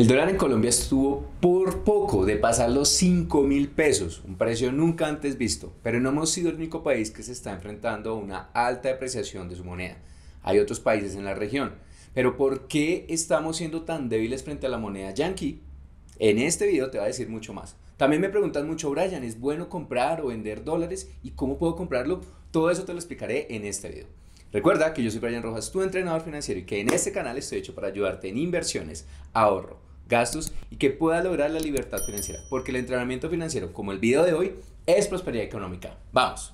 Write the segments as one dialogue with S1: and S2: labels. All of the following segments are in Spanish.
S1: El dólar en Colombia estuvo por poco de pasar los 5.000 pesos, un precio nunca antes visto, pero no hemos sido el único país que se está enfrentando a una alta depreciación de su moneda. Hay otros países en la región, pero ¿por qué estamos siendo tan débiles frente a la moneda yanqui? En este video te voy a decir mucho más. También me preguntan mucho, Brian, ¿es bueno comprar o vender dólares? ¿Y cómo puedo comprarlo? Todo eso te lo explicaré en este video. Recuerda que yo soy Brian Rojas, tu entrenador financiero, y que en este canal estoy hecho para ayudarte en inversiones, ahorro, gastos y que puedas lograr la libertad financiera. Porque el entrenamiento financiero, como el video de hoy, es prosperidad económica. ¡Vamos!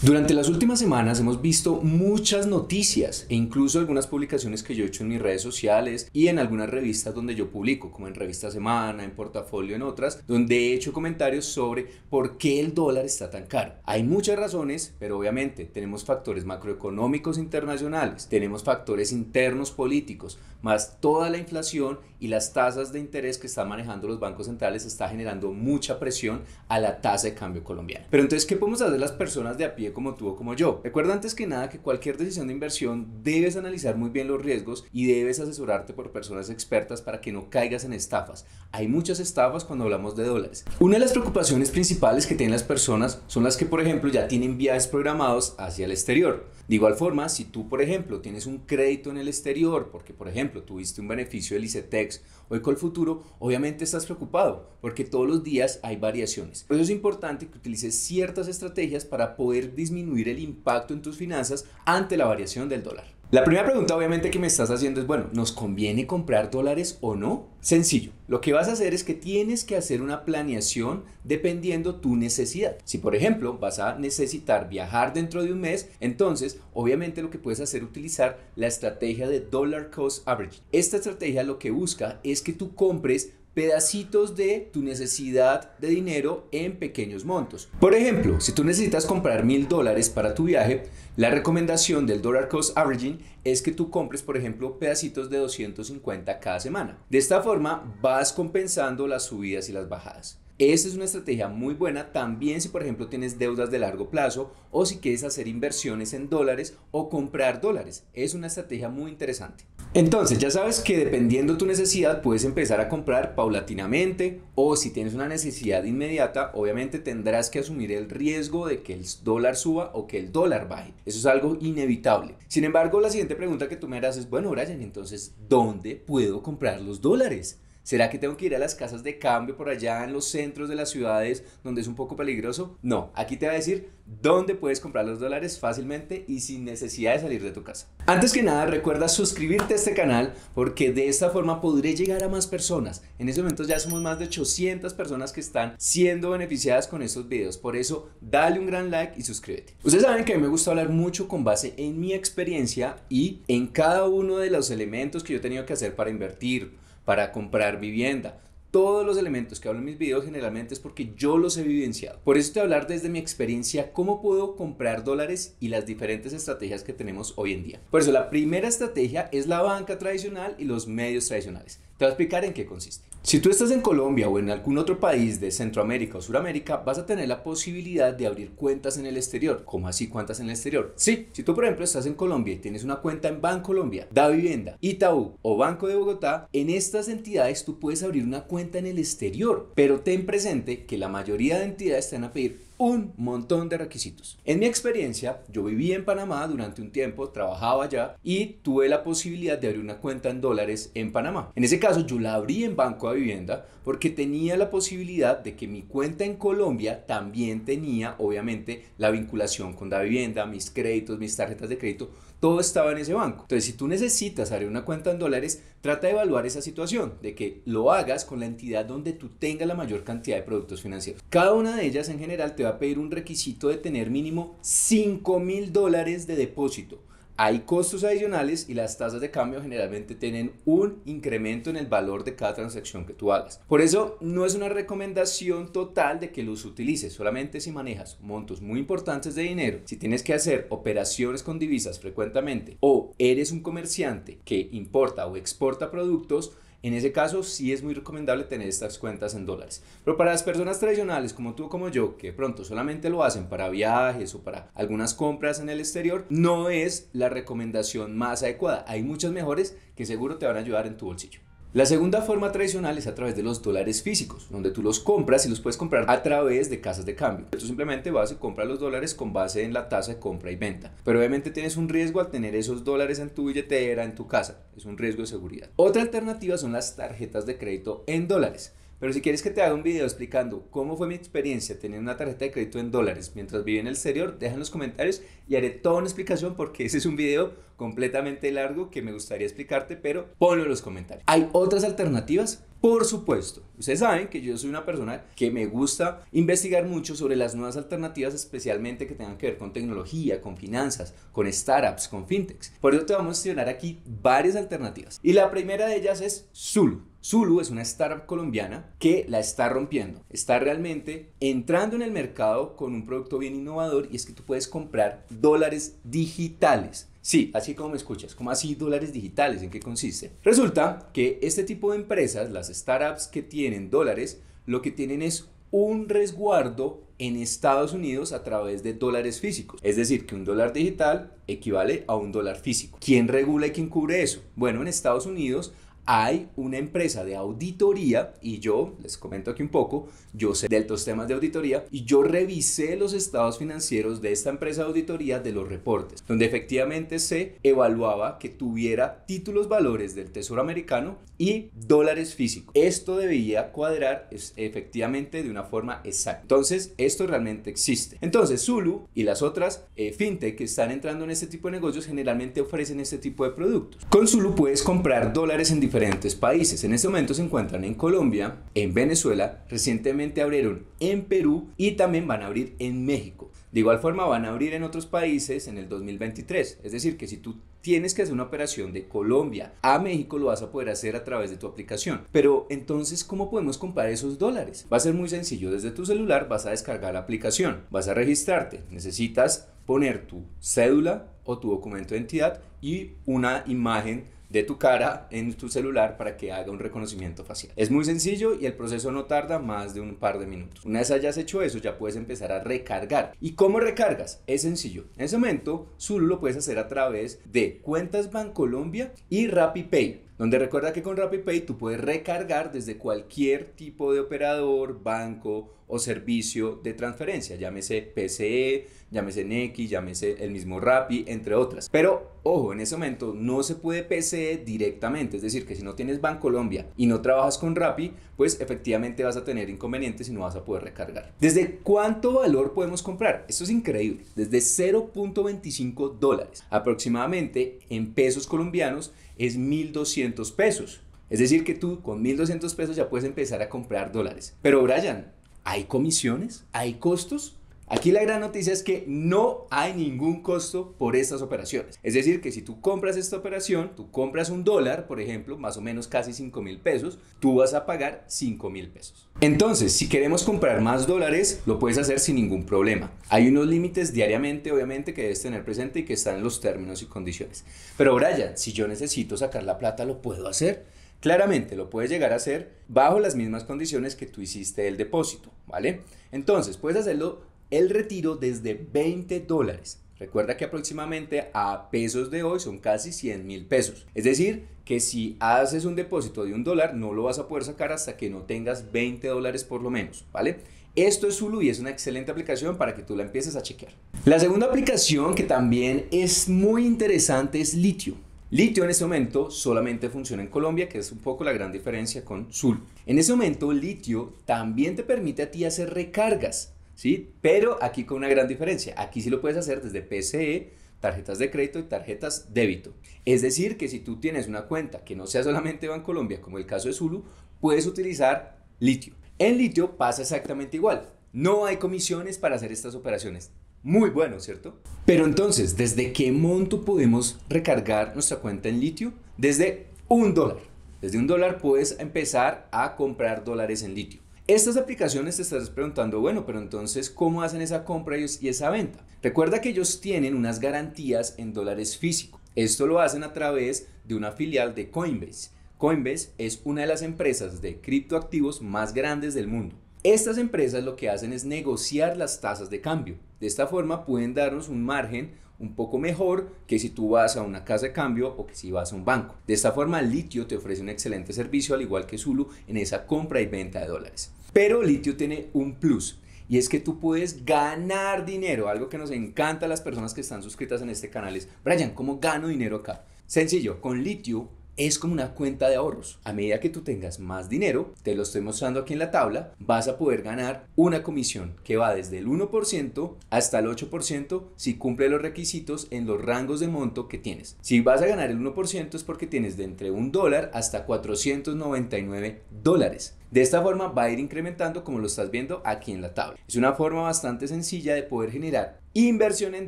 S1: Durante las últimas semanas hemos visto muchas noticias e incluso algunas publicaciones que yo he hecho en mis redes sociales y en algunas revistas donde yo publico, como en Revista Semana, en Portafolio, en otras, donde he hecho comentarios sobre por qué el dólar está tan caro. Hay muchas razones, pero obviamente tenemos factores macroeconómicos internacionales, tenemos factores internos políticos, más toda la inflación y las tasas de interés que están manejando los bancos centrales está generando mucha presión a la tasa de cambio colombiana. Pero entonces, ¿qué podemos hacer las personas de a pie como tú o como yo? Recuerda antes que nada que cualquier decisión de inversión debes analizar muy bien los riesgos y debes asesorarte por personas expertas para que no caigas en estafas. Hay muchas estafas cuando hablamos de dólares. Una de las preocupaciones principales que tienen las personas son las que, por ejemplo, ya tienen viajes programados hacia el exterior. De igual forma, si tú, por ejemplo, tienes un crédito en el exterior porque, por ejemplo, tuviste un beneficio del ICETEX o de Colfuturo, obviamente estás preocupado porque todos los días hay variaciones. Por eso es importante que utilices ciertas estrategias para poder disminuir el impacto en tus finanzas ante la variación del dólar. La primera pregunta obviamente que me estás haciendo es, bueno, ¿nos conviene comprar dólares o no? Sencillo, lo que vas a hacer es que tienes que hacer una planeación dependiendo tu necesidad. Si por ejemplo vas a necesitar viajar dentro de un mes, entonces obviamente lo que puedes hacer es utilizar la estrategia de Dollar Cost Averaging. Esta estrategia lo que busca es que tú compres pedacitos de tu necesidad de dinero en pequeños montos. Por ejemplo, si tú necesitas comprar $1,000 para tu viaje, la recomendación del Dollar Cost Averaging es que tú compres, por ejemplo, pedacitos de 250 cada semana. De esta forma vas compensando las subidas y las bajadas. Esta es una estrategia muy buena también si por ejemplo tienes deudas de largo plazo o si quieres hacer inversiones en dólares o comprar dólares. Es una estrategia muy interesante. Entonces ya sabes que dependiendo de tu necesidad puedes empezar a comprar paulatinamente o si tienes una necesidad inmediata obviamente tendrás que asumir el riesgo de que el dólar suba o que el dólar baje. Eso es algo inevitable. Sin embargo, la siguiente pregunta que tú me harás es, bueno, Brian, entonces ¿dónde puedo comprar los dólares? ¿Será que tengo que ir a las casas de cambio por allá en los centros de las ciudades donde es un poco peligroso? No, aquí te voy a decir dónde puedes comprar los dólares fácilmente y sin necesidad de salir de tu casa. Antes que nada, recuerda suscribirte a este canal porque de esta forma podré llegar a más personas. En este momento ya somos más de 800 personas que están siendo beneficiadas con estos videos. Por eso, dale un gran like y suscríbete. Ustedes saben que a mí me gusta hablar mucho con base en mi experiencia y en cada uno de los elementos que yo he tenido que hacer para invertir, para comprar vivienda. Todos los elementos que hablo en mis videos generalmente es porque yo los he vivenciado. Por eso te voy a hablar desde mi experiencia cómo puedo comprar dólares y las diferentes estrategias que tenemos hoy en día. Por eso la primera estrategia es la banca tradicional y los medios tradicionales. Te voy a explicar en qué consiste. Si tú estás en Colombia o en algún otro país de Centroamérica o Suramérica, vas a tener la posibilidad de abrir cuentas en el exterior. ¿Cómo así cuentas en el exterior? Sí, si tú por ejemplo estás en Colombia y tienes una cuenta en Bancolombia, Davivienda, Itaú o Banco de Bogotá, en estas entidades tú puedes abrir una cuenta en el exterior, pero ten presente que la mayoría de entidades te van a pedir un montón de requisitos. En mi experiencia, yo viví en Panamá durante un tiempo, trabajaba allá y tuve la posibilidad de abrir una cuenta en dólares en Panamá. En ese caso, yo la abrí en Banco de Vivienda porque tenía la posibilidad de que mi cuenta en Colombia también tenía, obviamente, la vinculación con Davivienda, mis créditos, mis tarjetas de crédito, todo estaba en ese banco. Entonces, si tú necesitas abrir una cuenta en dólares, trata de evaluar esa situación, de que lo hagas con la entidad donde tú tengas la mayor cantidad de productos financieros. Cada una de ellas en general te va a pedir un requisito de tener mínimo $5,000 de depósito. Hay costos adicionales y las tasas de cambio generalmente tienen un incremento en el valor de cada transacción que tú hagas. Por eso no es una recomendación total de que los utilices, solamente si manejas montos muy importantes de dinero, si tienes que hacer operaciones con divisas frecuentemente o eres un comerciante que importa o exporta productos, En ese caso sí es muy recomendable tener estas cuentas en dólares. Pero para las personas tradicionales como tú o como yo, que de pronto solamente lo hacen para viajes o para algunas compras en el exterior, no es la recomendación más adecuada. Hay muchas mejores que seguro te van a ayudar en tu bolsillo. La segunda forma tradicional es a través de los dólares físicos, donde tú los compras y los puedes comprar a través de casas de cambio. Tú simplemente vas y compras los dólares con base en la tasa de compra y venta. Pero obviamente tienes un riesgo al tener esos dólares en tu billetera, en tu casa. Es un riesgo de seguridad. Otra alternativa son las tarjetas de crédito en dólares. Pero si quieres que te haga un video explicando cómo fue mi experiencia teniendo una tarjeta de crédito en dólares mientras viví en el exterior, deja en los comentarios y haré toda una explicación porque ese es un video completamente largo que me gustaría explicarte, pero ponlo en los comentarios. ¿Hay otras alternativas? Por supuesto. Ustedes saben que yo soy una persona que me gusta investigar mucho sobre las nuevas alternativas, especialmente que tengan que ver con tecnología, con finanzas, con startups, con fintechs. Por eso te vamos a mencionar aquí varias alternativas. Y la primera de ellas es Zulu. Zulu es una startup colombiana que la está rompiendo. Está realmente entrando en el mercado con un producto bien innovador y es que tú puedes comprar dólares digitales. Sí, así como me escuchas, ¿cómo así dólares digitales? ¿En qué consiste? Resulta que este tipo de empresas, las startups que tienen dólares, lo que tienen es un resguardo en Estados Unidos a través de dólares físicos. Es decir, que un dólar digital equivale a un dólar físico. ¿Quién regula y quién cubre eso? Bueno, en Estados Unidos hay una empresa de auditoría y yo les comento aquí un poco, yo sé de estos temas de auditoría y yo revisé los estados financieros de esta empresa de auditoría de los reportes, donde efectivamente se evaluaba que tuviera títulos valores del Tesoro americano y dólares físicos. Esto debía cuadrar efectivamente de una forma exacta. Entonces, esto realmente existe. Entonces, Zulu y las otras fintech que están entrando en este tipo de negocios generalmente ofrecen este tipo de productos. Con Zulu puedes comprar dólares en diferentes países. En este momento se encuentran en Colombia, en Venezuela, recientemente abrieron en Perú y también van a abrir en México. De igual forma van a abrir en otros países en el 2023. Es decir, que si tú tienes que hacer una operación de Colombia a México, lo vas a poder hacer a través de tu aplicación. Pero entonces, ¿cómo podemos comprar esos dólares? Va a ser muy sencillo. Desde tu celular vas a descargar la aplicación, vas a registrarte. Necesitas poner tu cédula o tu documento de identidad y una imagen de tu cara en tu celular para que haga un reconocimiento facial. Es muy sencillo y el proceso no tarda más de un par de minutos. Una vez hayas hecho eso, ya puedes empezar a recargar. ¿Y cómo recargas? Es sencillo. En ese momento, Zulu lo puedes hacer a través de cuentas Bancolombia y RappiPay, donde recuerda que con RappiPay tú puedes recargar desde cualquier tipo de operador, banco o servicio de transferencia, llámese PCE, llámese Nequi, llámese el mismo Rappi, entre otras. Pero ojo, en ese momento no se puede PCE directamente, es decir, que si no tienes Bancolombia y no trabajas con Rappi, pues efectivamente vas a tener inconvenientes y no vas a poder recargar. ¿Desde cuánto valor podemos comprar? Esto es increíble, desde 0.25 dólares, aproximadamente en pesos colombianos es 1.200 pesos. Es decir, que tú con 1.200 pesos ya puedes empezar a comprar dólares. Pero Brian, ¿hay comisiones? ¿Hay costos? Aquí la gran noticia es que no hay ningún costo por estas operaciones. Es decir, que si tú compras esta operación, tú compras un dólar, por ejemplo, más o menos casi 5.000 pesos, tú vas a pagar 5.000 pesos. Entonces, si queremos comprar más dólares, lo puedes hacer sin ningún problema. Hay unos límites diariamente, obviamente, que debes tener presente y que están en los términos y condiciones. Pero Brian, si yo necesito sacar la plata, ¿lo puedo hacer? Claramente lo puedes llegar a hacer bajo las mismas condiciones que tú hiciste el depósito, ¿vale? Entonces, puedes hacerlo el retiro desde 20 dólares. Recuerda que aproximadamente a pesos de hoy son casi 100.000 pesos. Es decir, que si haces un depósito de $1, no lo vas a poder sacar hasta que no tengas 20 dólares por lo menos, ¿vale? Esto es Zulu y es una excelente aplicación para que tú la empieces a chequear. La segunda aplicación que también es muy interesante es Litio. Litio en este momento solamente funciona en Colombia, que es un poco la gran diferencia con Zulu. En ese momento, Litio también te permite a ti hacer recargas, ¿sí? Pero aquí con una gran diferencia. Aquí sí lo puedes hacer desde PCE, tarjetas de crédito y tarjetas débito. Es decir, que si tú tienes una cuenta que no sea solamente Bancolombia, como el caso de Zulu, puedes utilizar Litio. En Litio pasa exactamente igual. No hay comisiones para hacer estas operaciones. Muy bueno, ¿cierto? Pero entonces, ¿desde qué monto podemos recargar nuestra cuenta en Litio? Desde $1. Desde $1 puedes empezar a comprar dólares en Litio. Estas aplicaciones te estás preguntando, bueno, pero entonces, ¿cómo hacen esa compra y esa venta? Recuerda que ellos tienen unas garantías en dólares físicos. Esto lo hacen a través de una filial de Coinbase. Coinbase es una de las empresas de criptoactivos más grandes del mundo. Estas empresas lo que hacen es negociar las tasas de cambio. De esta forma pueden darnos un margen un poco mejor que si tú vas a una casa de cambio o que si vas a un banco. De esta forma, Litio te ofrece un excelente servicio, al igual que Zulu, en esa compra y venta de dólares. Pero Litio tiene un plus. Y es que tú puedes ganar dinero. Algo que nos encanta a las personas que están suscritas en este canal es: Brian, ¿cómo gano dinero acá? Sencillo, con Litio es como una cuenta de ahorros. A medida que tú tengas más dinero, te lo estoy mostrando aquí en la tabla, vas a poder ganar una comisión que va desde el 1% hasta el 8% si cumple los requisitos en los rangos de monto que tienes. Si vas a ganar el 1% es porque tienes de entre $1 hasta $499. De esta forma va a ir incrementando, como lo estás viendo aquí en la tabla. Es una forma bastante sencilla de poder generar inversión en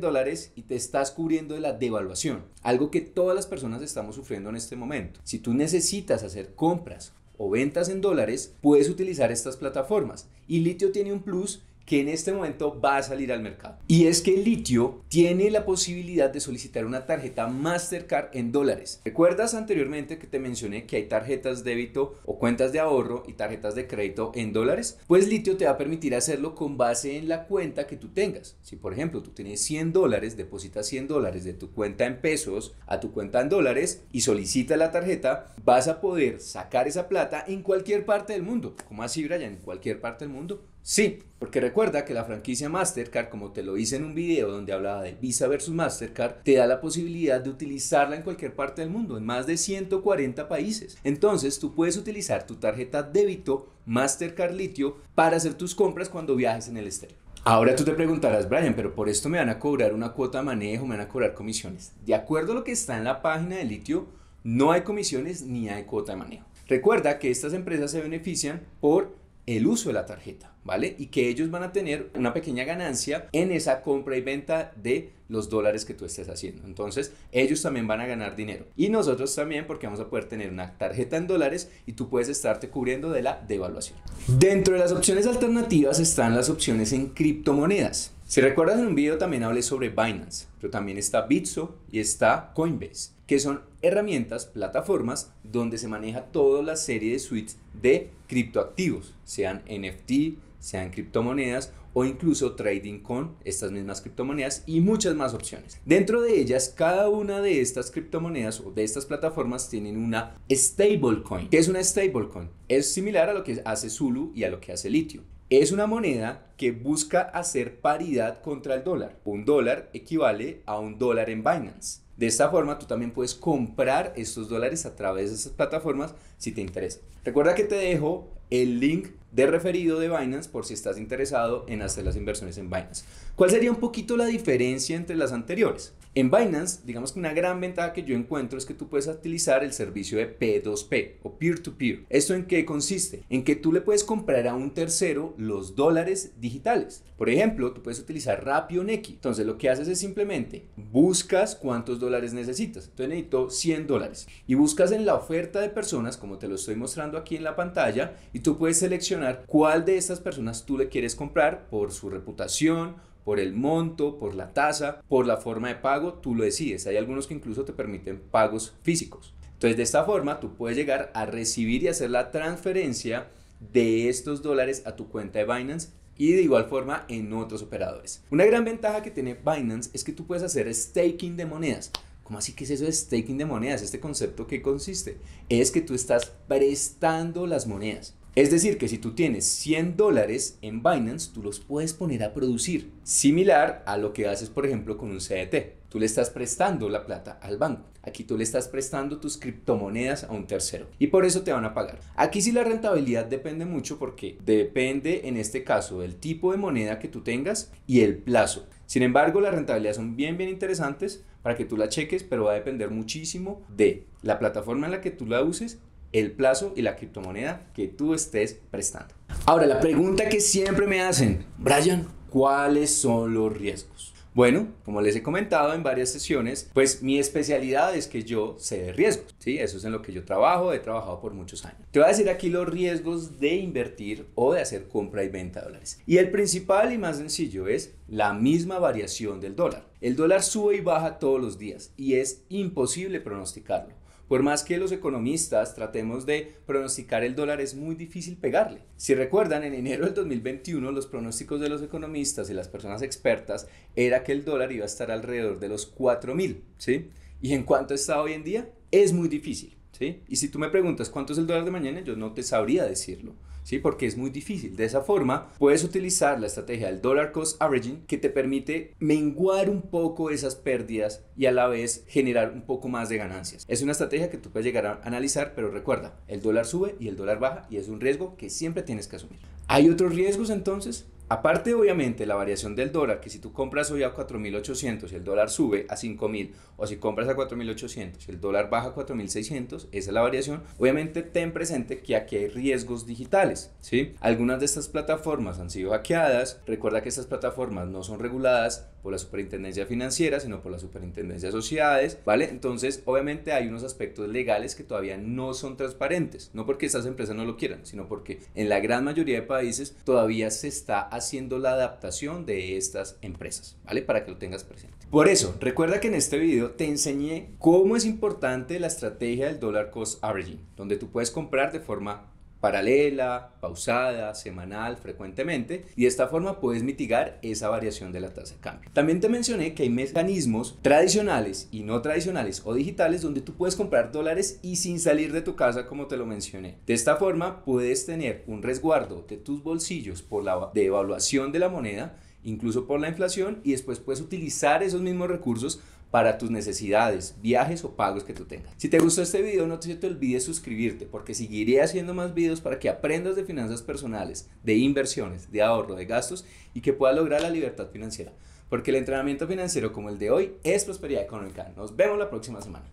S1: dólares y te estás cubriendo de la devaluación, algo que todas las personas estamos sufriendo en este momento. Si tú necesitas hacer compras o ventas en dólares, puedes utilizar estas plataformas, y Litio tiene un plus que en este momento va a salir al mercado. Y es que Litio tiene la posibilidad de solicitar una tarjeta Mastercard en dólares. ¿Recuerdas anteriormente que te mencioné que hay tarjetas débito o cuentas de ahorro y tarjetas de crédito en dólares? Pues Litio te va a permitir hacerlo con base en la cuenta que tú tengas. Si por ejemplo tú tienes $100, depositas $100 de tu cuenta en pesos a tu cuenta en dólares y solicitas la tarjeta, vas a poder sacar esa plata en cualquier parte del mundo. ¿Cómo así, Brian? ¿En cualquier parte del mundo? Sí, porque recuerda que la franquicia Mastercard, como te lo hice en un video donde hablaba de Visa versus Mastercard, te da la posibilidad de utilizarla en cualquier parte del mundo, en más de 140 países. Entonces tú puedes utilizar tu tarjeta débito Mastercard Litio para hacer tus compras cuando viajes en el exterior. Ahora tú te preguntarás: Brian, pero por esto me van a cobrar una cuota de manejo, me van a cobrar comisiones. De acuerdo a lo que está en la página de Litio, no hay comisiones ni hay cuota de manejo. Recuerda que estas empresas se benefician por el uso de la tarjeta, ¿vale? Y que ellos van a tener una pequeña ganancia en esa compra y venta de los dólares que tú estés haciendo. Entonces, ellos también van a ganar dinero. Y nosotros también, porque vamos a poder tener una tarjeta en dólares y tú puedes estarte cubriendo de la devaluación. Dentro de las opciones alternativas están las opciones en criptomonedas. Si recuerdas, en un video también hablé sobre Binance, pero también está Bitso y está Coinbase, que son herramientas, plataformas donde se maneja toda la serie de suites de criptoactivos, sean NFT, sean criptomonedas o incluso trading con estas mismas criptomonedas y muchas más opciones. Dentro de ellas, cada una de estas criptomonedas o de estas plataformas tienen una stablecoin. ¿Qué es una stablecoin? Es similar a lo que hace Zulu y a lo que hace Litio. Es una moneda que busca hacer paridad contra el dólar. Un dólar equivale a $1 en Binance. De esta forma tú también puedes comprar estos dólares a través de esas plataformas si te interesa. Recuerda que te dejo el link de referido de Binance por si estás interesado en hacer las inversiones en Binance. ¿Cuál sería un poquito la diferencia entre las anteriores? En Binance, digamos que una gran ventaja que yo encuentro es que tú puedes utilizar el servicio de P2P o peer-to-peer. ¿Esto en qué consiste? En que tú le puedes comprar a un tercero los dólares digitales. Por ejemplo, tú puedes utilizar Rappi Nequi. Entonces lo que haces es simplemente buscas cuántos dólares necesitas. Entonces necesito $100 y buscas en la oferta de personas, como te lo estoy mostrando aquí en la pantalla, y tú puedes seleccionar cuál de estas personas tú le quieres comprar por su reputación, por el monto, por la tasa, por la forma de pago. Tú lo decides. Hay algunos que incluso te permiten pagos físicos. Entonces de esta forma tú puedes llegar a recibir y hacer la transferencia de estos dólares a tu cuenta de Binance y de igual forma en otros operadores. Una gran ventaja que tiene Binance es que tú puedes hacer staking de monedas. ¿Cómo así que es eso de staking de monedas? ¿Este concepto qué consiste? Es que tú estás prestando las monedas. Es decir, que si tú tienes $100 en Binance, tú los puedes poner a producir. Similar a lo que haces, por ejemplo, con un CDT. Tú le estás prestando la plata al banco. Aquí tú le estás prestando tus criptomonedas a un tercero. Y por eso te van a pagar. Aquí sí la rentabilidad depende mucho porque depende en este caso del tipo de moneda que tú tengas y el plazo. Sin embargo, las rentabilidades son bien interesantes para que tú la cheques, pero va a depender muchísimo de la plataforma en la que tú la uses, el plazo y la criptomoneda que tú estés prestando. Ahora, la pregunta que siempre me hacen: Brian, ¿cuáles son los riesgos? Bueno, como les he comentado en varias sesiones, pues mi especialidad es que yo sé de riesgos, ¿sí? Eso es en lo que yo trabajo, he trabajado por muchos años. Te voy a decir aquí los riesgos de invertir o de hacer compra y venta de dólares. Y el principal y más sencillo es la misma variación del dólar. El dólar sube y baja todos los días y es imposible pronosticarlo. Por más que los economistas tratemos de pronosticar el dólar, es muy difícil pegarle. Si recuerdan, en enero del 2021 los pronósticos de los economistas y las personas expertas era que el dólar iba a estar alrededor de los 4.000, ¿sí? ¿Y en cuánto está hoy en día? Es muy difícil, ¿sí? Y si tú me preguntas cuánto es el dólar de mañana, yo no te sabría decirlo, ¿sí? Porque es muy difícil. De esa forma, puedes utilizar la estrategia del dollar cost averaging, que te permite menguar un poco esas pérdidas y a la vez generar un poco más de ganancias. Es una estrategia que tú puedes llegar a analizar, pero recuerda, el dólar sube y el dólar baja y es un riesgo que siempre tienes que asumir. ¿Hay otros riesgos entonces? Aparte, obviamente, la variación del dólar, que si tú compras hoy a 4.800 y el dólar sube a 5.000, o si compras a 4.800 y el dólar baja a 4.600, esa es la variación. Obviamente, ten presente que aquí hay riesgos digitales, ¿sí? Algunas de estas plataformas han sido hackeadas. Recuerda que estas plataformas no son reguladas por la Superintendencia Financiera, sino por la Superintendencia de Sociedades, ¿vale? Entonces, obviamente, hay unos aspectos legales que todavía no son transparentes, no porque estas empresas no lo quieran, sino porque en la gran mayoría de países todavía se está haciendo la adaptación de estas empresas, ¿vale? Para que lo tengas presente. Por eso, recuerda que en este video te enseñé cómo es importante la estrategia del dollar cost averaging, donde tú puedes comprar de forma paralela, pausada, semanal, frecuentemente, y de esta forma puedes mitigar esa variación de la tasa de cambio. También te mencioné que hay mecanismos tradicionales y no tradicionales o digitales donde tú puedes comprar dólares y sin salir de tu casa, como te lo mencioné. De esta forma puedes tener un resguardo de tus bolsillos por la devaluación de la moneda, incluso por la inflación, y después puedes utilizar esos mismos recursos para tus necesidades, viajes o pagos que tú tengas. Si te gustó este video, no te olvides suscribirte, porque seguiré haciendo más videos para que aprendas de finanzas personales, de inversiones, de ahorro, de gastos y que puedas lograr la libertad financiera. Porque el entrenamiento financiero como el de hoy es prosperidad económica. Nos vemos la próxima semana.